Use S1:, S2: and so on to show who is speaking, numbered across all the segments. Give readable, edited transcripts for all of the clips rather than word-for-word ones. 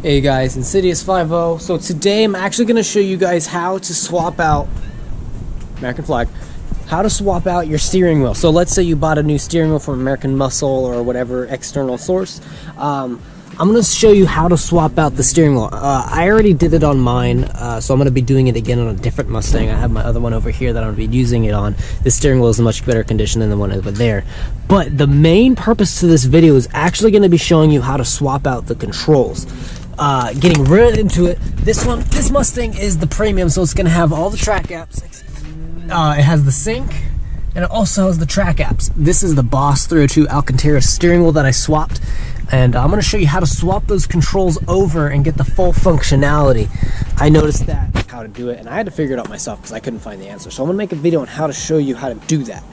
S1: Hey guys, Insidious 50. So today I'm actually going to show you guys how to swap out American flag, how to swap out your steering wheel. So let's say you bought a new steering wheel from American Muscle or whatever external source. I'm going to show you how to swap out the steering wheel. I already did it on mine, so I'm going to be doing it again on a different Mustang. I have my other one over here that I'm going to be using it on. The steering wheel is in much better condition than the one over there. But the main purpose to this video is actually going to be showing you how to swap out the controls. Getting right into it. This Mustang is the premium, so it's going to have all the track apps. It has the sync, and it also has the track apps. This is the Boss 302 Alcantara steering wheel that I swapped, and I'm going to show you how to swap those controls over and get the full functionality. I noticed that, how to do it, and I had to figure it out myself because I couldn't find the answer. So I'm going to make a video on how to show you how to do that.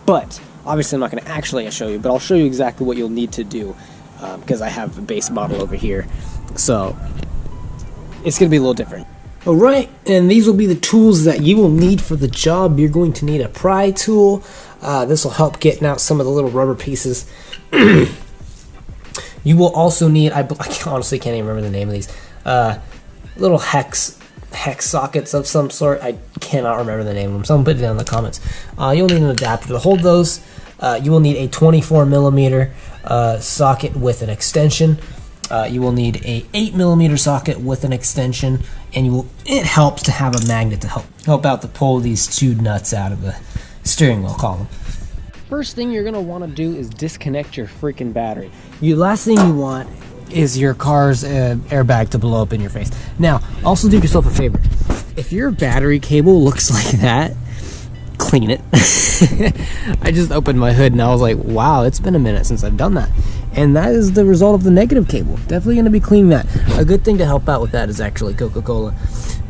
S1: But obviously I'm not going to actually show you, but I'll show you exactly what you'll need to do because I have a base model over here. So it's going to be a little different. Alright, and these will be the tools that you will need for the job. You're going to need a pry tool. This will help getting out some of the little rubber pieces. You will also need, I honestly can't even remember the name of these, little hex sockets of some sort. I cannot remember the name of them. Someone put it down in the comments. You'll need an adapter to hold those. You will need a 24mm socket with an extension. You will need a 8mm socket with an extension, and it helps to have a magnet to help out to pull these two nuts out of the steering wheel column. First thing you're gonna want to do is disconnect your freaking battery. Last thing you want is your car's airbag to blow up in your face. Now, also do yourself a favor. If your battery cable looks like that, clean it. I just opened my hood and I was like, wow, it's been a minute since I've done that. And that is the result of the negative cable. Definitely going to be cleaning that. A good thing to help out with that is actually Coca-Cola.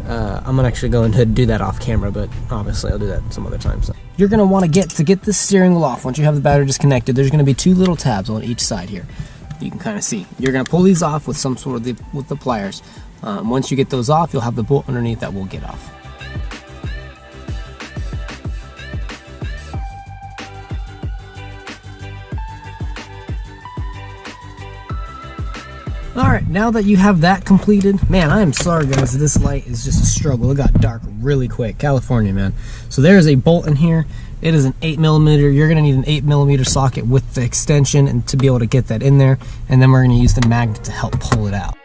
S1: I'm going to actually go and do that off camera, but obviously I'll do that some other time. So you're going to want to get the steering wheel off. Once you have the battery disconnected, there's going to be two little tabs on each side here. You can kind of see. You're going to pull these off with some sort of with the pliers. Once you get those off, you'll have the bolt underneath that will get off. Alright, now that you have that completed, man, I am sorry guys, this light is just a struggle. It got dark really quick. California, man. So there's a bolt in here. It is an 8mm. You're going to need an 8mm socket with the extension and to be able to get that in there. And then we're going to use the magnet to help pull it out.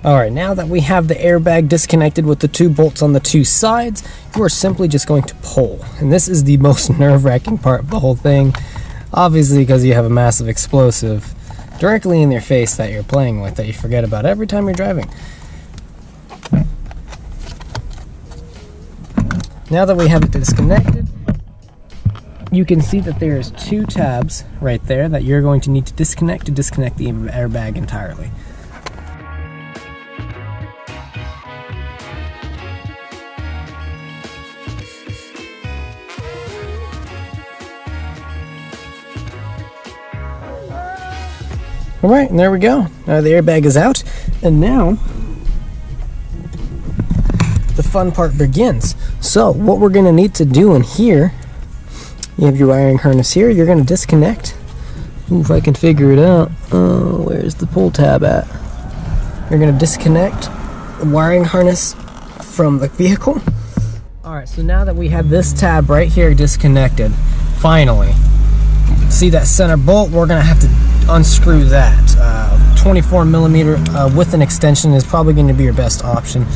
S1: Alright, now that we have the airbag disconnected with the two bolts on the two sides, you are simply just going to pull. And this is the most nerve-wracking part of the whole thing, obviously because you have a massive explosive directly in your face that you're playing with that you forget about every time you're driving. Now that we have it disconnected, you can see that there's two tabs right there that you're going to need to disconnect the airbag entirely. Alright, and there we go. Now the airbag is out, and now the fun part begins. So, what we're going to need to do in here, you have your wiring harness here, you're going to disconnect. Ooh, if I can figure it out. Where's the pull tab at? You're going to disconnect the wiring harness from the vehicle. Alright, so now that we have this tab right here disconnected, finally, see that center bolt, we're going to have to unscrew that. 24mm with an extension is probably going to be your best option.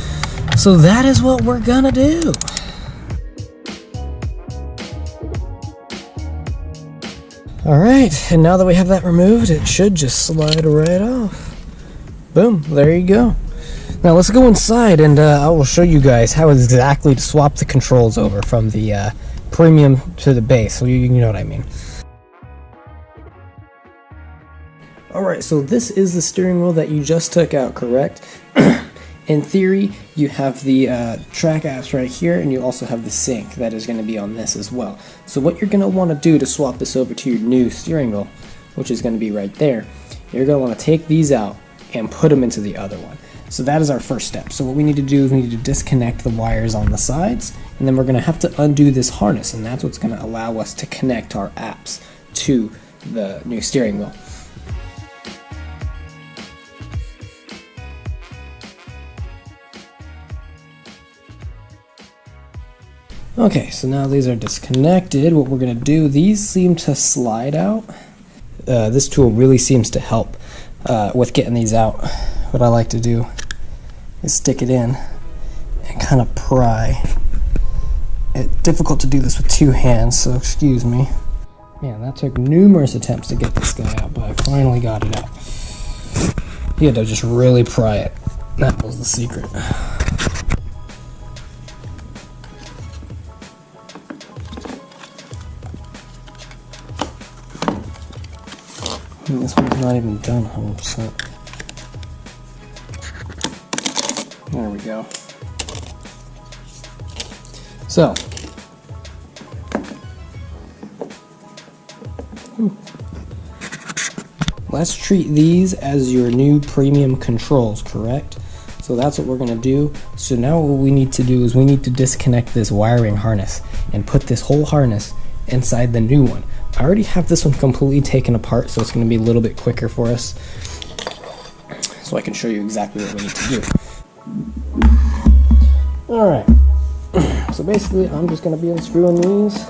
S1: So that is what we're gonna do. Alright, and now that we have that removed, it should just slide right off. Boom, there you go. Now let's go inside and I will show you guys how exactly to swap the controls over from the premium to the base, so you know what I mean. Alright, so this is the steering wheel that you just took out, correct? In theory, you have the track apps right here, and you also have the sync that is going to be on this as well. So what you're going to want to do to swap this over to your new steering wheel, which is going to be right there, you're going to want to take these out, and put them into the other one. So that is our first step. So what we need to do is we need to disconnect the wires on the sides, and then we're going to have to undo this harness, and that's what's going to allow us to connect our apps to the new steering wheel. Okay, so now these are disconnected. What we're going to do, these seem to slide out. This tool really seems to help with getting these out. What I like to do is stick it in and kind of pry. It's difficult to do this with two hands, so excuse me. Man, that took numerous attempts to get this guy out, but I finally got it out. You had to just really pry it. That was the secret. This one's not even done 100%. There we go. So, let's treat these as your new premium controls, correct? So that's what we're going to do. So now what we need to do is we need to disconnect this wiring harness and put this whole harness inside the new one. I already have this one completely taken apart, so it's going to be a little bit quicker for us. So I can show you exactly what we need to do. Alright, so basically I'm just going to be unscrewing these.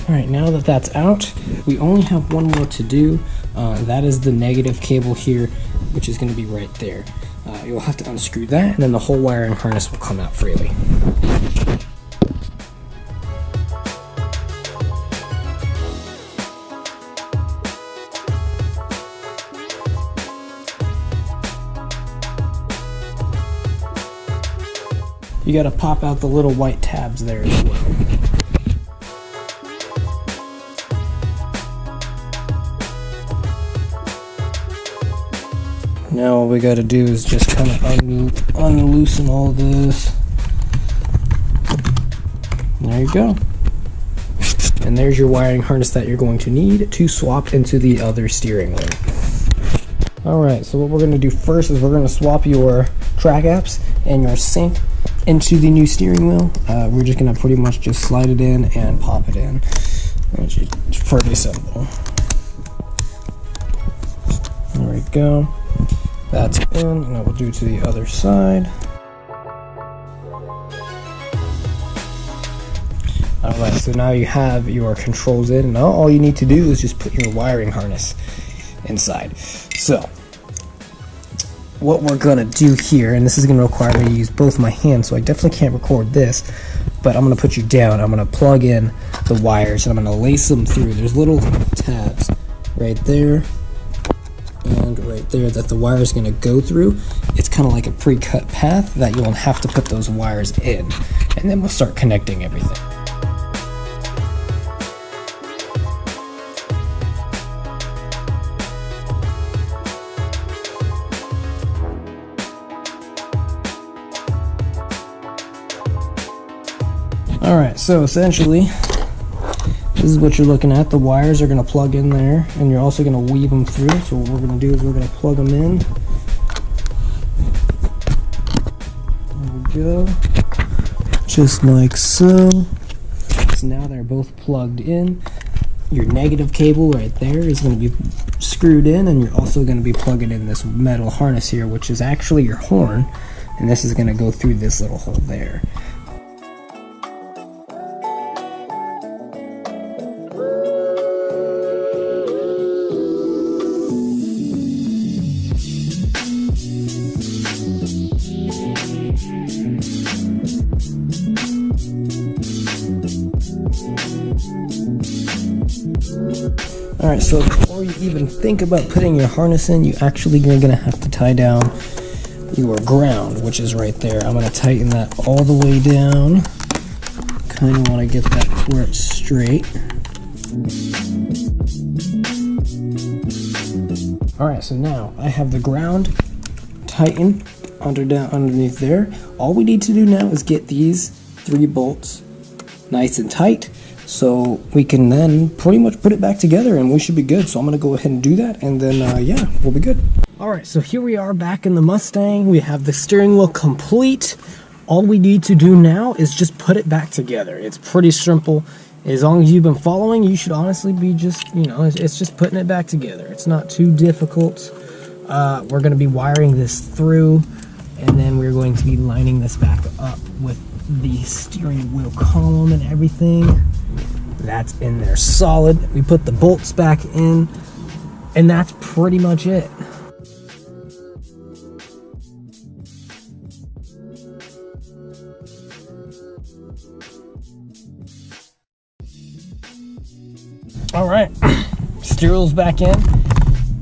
S1: Alright, now that that's out, we only have one more to do. That is the negative cable here, which is going to be right there. You'll have to unscrew that, and then the whole wiring harness will come out freely. You got to pop out the little white tabs there as well. Now what we got to do is just kind of unloosen all this. There you go. And there's your wiring harness that you're going to need to swap into the other steering wheel. Alright, so what we're going to do first is we're going to swap your track apps and your sync into the new steering wheel. We're just going to pretty much just slide it in and pop it in, which is pretty simple. There we go. That's in. Now we'll do to the other side. Alright, so now you have your controls in. Now all you need to do is just put your wiring harness inside. So, what we're going to do here, and this is going to require me to use both my hands, so I definitely can't record this, but I'm going to put you down. I'm going to plug in the wires, and I'm going to lace them through. There's little tabs right there and right there that the wire is going to go through. It's kind of like a pre-cut path that you'll have to put those wires in, and then we'll start connecting everything. Alright, so essentially this is what you're looking at. The wires are going to plug in there, and you're also going to weave them through. So what we're going to do is we're going to plug them in. There we go. Just like so. So now they're both plugged in. Your negative cable right there is going to be screwed in, and you're also going to be plugging in this metal harness here, which is actually your horn, and this is going to go through this little hole there. Alright, so before you even think about putting your harness in, you actually are going to have to tie down your ground, which is right there. I'm going to tighten that all the way down. Kind of want to get that to where it's straight. Alright, so now I have the ground tighten underneath there. All we need to do now is get these 3 bolts nice and tight, so we can then pretty much put it back together and we should be good. So I'm gonna go ahead and do that, and then yeah, we'll be good. Alright, so here we are back in the Mustang. We have the steering wheel complete. All we need to do now is just put it back together. It's pretty simple. As long as you've been following, you should honestly be just, you know, it's just putting it back together. It's not too difficult. We're going to be wiring this through, and then we're going to be lining this back up with the steering wheel column and everything. That's in there solid. We put the bolts back in, and that's pretty much it. All right, steering wheel's back in,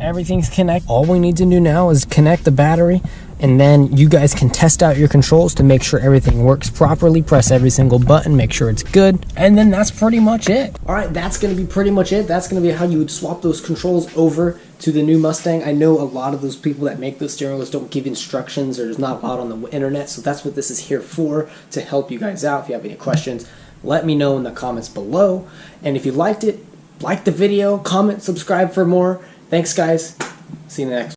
S1: everything's connected. All we need to do now is connect the battery, and then you guys can test out your controls to make sure everything works properly. Press every single button, make sure it's good, and then that's pretty much it. All right, that's gonna be pretty much it. That's gonna be how you would swap those controls over to the new Mustang. I know a lot of those people that make those steering wheels don't give instructions, or there's not a lot on the internet, so that's what this is here for, to help you guys out. If you have any questions, let me know in the comments below, and if you liked it, like the video, comment, subscribe for more. Thanks, guys. See you next.